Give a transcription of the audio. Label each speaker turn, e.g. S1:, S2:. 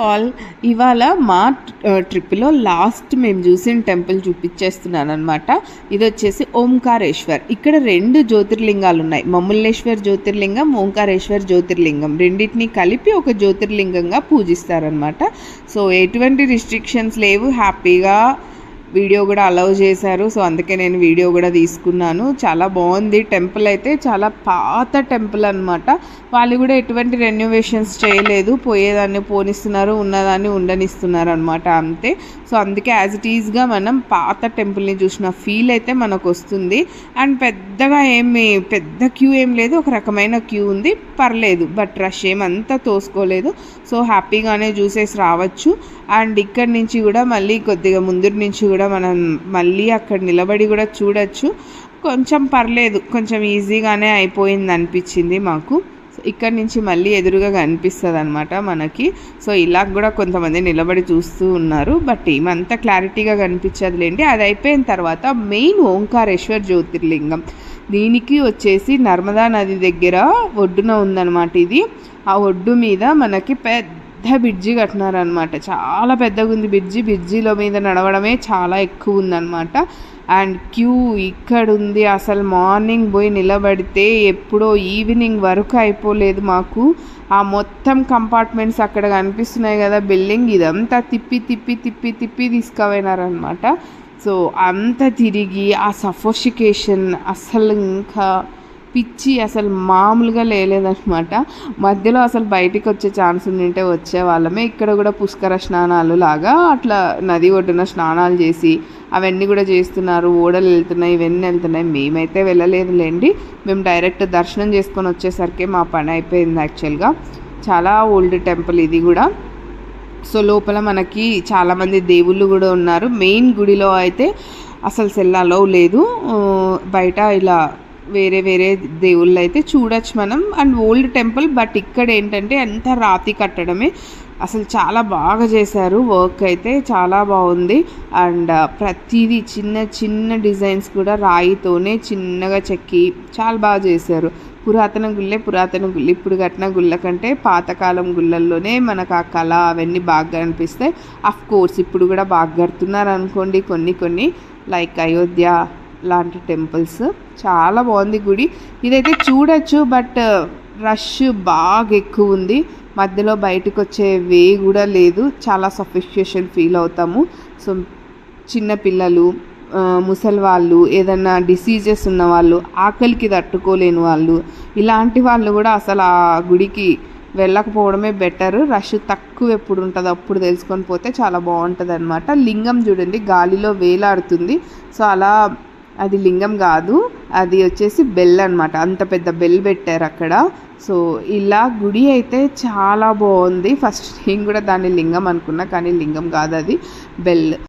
S1: All, ఇవాళ మా ట్రిప్లో లాస్ట్ మేము చూసిన టెంపుల్ చూపించేస్తున్నాను అనమాట. ఇది వచ్చేసి ఓంకారేశ్వర్. ఇక్కడ 2 జ్యోతిర్లింగాలు ఉన్నాయి, మమ్ముల్లేశ్వర్ జ్యోతిర్లింగం, ఓంకారేశ్వర్ జ్యోతిర్లింగం. రెండింటిని కలిపి ఒక జ్యోతిర్లింగంగా పూజిస్తారనమాట. సో ఎటువంటి రిస్ట్రిక్షన్స్ లేవు, హ్యాపీగా వీడియో కూడా అలౌ చేశారు. సో అందుకే నేను వీడియో కూడా తీసుకున్నాను. చాలా బాగుంది టెంపుల్ అయితే, చాలా పాత టెంపుల్ అనమాట. వాళ్ళు కూడా ఎటువంటి రెన్యువేషన్స్ చేయలేదు, పోయేదాన్ని పోనిస్తున్నారు, ఉన్నదాన్ని ఉండనిస్తున్నారు అనమాట, అంతే. సో అందుకే యాజ్ ఇట్ ఈజ్గా మనం పాత టెంపుల్ని చూసిన ఫీల్ అయితే మనకు వస్తుంది. అండ్ పెద్దగా పెద్ద క్యూ ఏం లేదు, ఒక రకమైన క్యూ ఉంది, పర్లేదు, బట్ రష్ ఏమంతా తోసుకోలేదు. సో హ్యాపీగానే చూసేసి రావచ్చు. అండ్ ఇక్కడి నుంచి కూడా మళ్ళీ కొద్దిగా ముందు నుంచి కూడా మనం మళ్ళీ అక్కడ నిలబడి కూడా చూడొచ్చు. కొంచెం పర్లేదు, కొంచెం ఈజీగానే అయిపోయింది అనిపించింది మాకు. ఇక్కడి నుంచి మళ్ళీ ఎదురుగా కనిపిస్తుంది అనమాట మనకి. సో ఇలా కూడా కొంతమంది నిలబడి చూస్తూ ఉన్నారు, బట్ ఏమంతా క్లారిటీగా కనిపించదులేండి. అది అయిపోయిన తర్వాత మెయిన్ ఓంకారేశ్వర్ జ్యోతిర్లింగం. దీనికి వచ్చేసి నర్మదా నది దగ్గర ఒడ్డున ఉందన్నమాట ఇది. ఆ ఒడ్డు మీద మనకి పెద్ద బ్రిడ్జి కట్టినారనమాట. చాలా పెద్దగా ఉంది బ్రిడ్జిలో మీద నడవడమే చాలా ఎక్కువ ఉందన్నమాట. అండ్ క్యూ ఇక్కడ ఉంది. అసలు మార్నింగ్ పోయి నిలబడితే ఎప్పుడో ఈవినింగ్ వరకు అయిపోలేదు మాకు. ఆ మొత్తం కంపార్ట్మెంట్స్ అక్కడ కనిపిస్తున్నాయి కదా, బిల్డింగ్, ఇదంతా తిప్పి తిప్పి తిప్పి తిప్పి తీసుకుపోయినారనమాట. సో అంత తిరిగి ఆ సఫోషికేషన్ అసలు ఇంకా పిచ్చి అసలు మామూలుగా లేదనమాట. మధ్యలో అసలు బయటికి వచ్చే ఛాన్స్ ఉండింటే వచ్చేవాళ్ళమే. ఇక్కడ కూడా పుష్కర స్నానాలు లాగా అట్లా నది ఒడ్డున స్నానాలు చేసి అవన్నీ కూడా చేస్తున్నారు. ఓడలు వెళ్తున్నాయి, ఇవన్నీ వెళ్తున్నాయి. మేమైతే వెళ్ళలేదులేండి, మేము డైరెక్ట్ దర్శనం చేసుకొని వచ్చేసరికి మా పని అయిపోయింది. యాక్చువల్గా చాలా ఓల్డ్ టెంపుల్ ఇది కూడా. సో లోపల మనకి చాలామంది దేవుళ్ళు కూడా ఉన్నారు. మెయిన్ గుడిలో అయితే అసలు సెల్లాలో లేదు, బయట ఇలా వేరే వేరే దేవుళ్ళు అయితే చూడొచ్చు మనం. అండ్ ఓల్డ్ టెంపుల్, బట్ ఇక్కడ ఏంటంటే అంతా రాతి కట్టడమే. అసలు చాలా బాగా చేశారు, వర్క్ అయితే చాలా బాగుంది. అండ్ ప్రతిదీ చిన్న చిన్న డిజైన్స్ కూడా రాయితోనే చిన్నగా చెక్కి చాలా బాగా చేశారు. పురాతన గుళ్ళే పురాతన గుళ్ళు. ఇప్పుడు కట్టిన గుళ్ళ కంటే పాతకాలం గుళ్ళల్లోనే మనకు ఆ కళ అవన్నీ బాగా అనిపిస్తాయి. కోర్స్ ఇప్పుడు కూడా బాగా కడుతున్నారు అనుకోండి, కొన్ని లైక్ అయోధ్య లాంటి టెంపుల్స్. చాలా బాగుంది గుడి. ఇదైతే చూడొచ్చు, బట్ రష్ బాగా ఎక్కువ ఉంది. మధ్యలో బయటకు వచ్చే వే కూడా లేదు, చాలా సఫికేషన్ ఫీల్ అవుతాము. సో చిన్నపిల్లలు, ముసలి వాళ్ళు, ఏదన్నా డిసీజెస్ ఉన్న వాళ్ళు, ఆకలికి తట్టుకోలేని వాళ్ళు, ఇలాంటి వాళ్ళు కూడా అసలు ఆ గుడికి వెళ్ళకపోవడమే బెటర్. రష్ తక్కువ ఎప్పుడు ఉంటుందో అప్పుడు తెలుసుకొని పోతే చాలా బాగుంటుంది అనమాట. లింగం చూడండి గాలిలో వేలాడుతుంది. సో అలా అది లింగం కాదు, అది వచ్చేసి బెల్ అనమాట. అంత పెద్ద బెల్ పెట్టారు అక్కడ. సో ఇలా గుడి అయితే చాలా బాగుంది. ఫస్ట్ నేను కూడా దాన్ని లింగం అనుకున్నా, కానీ లింగం కాదు, అది బెల్.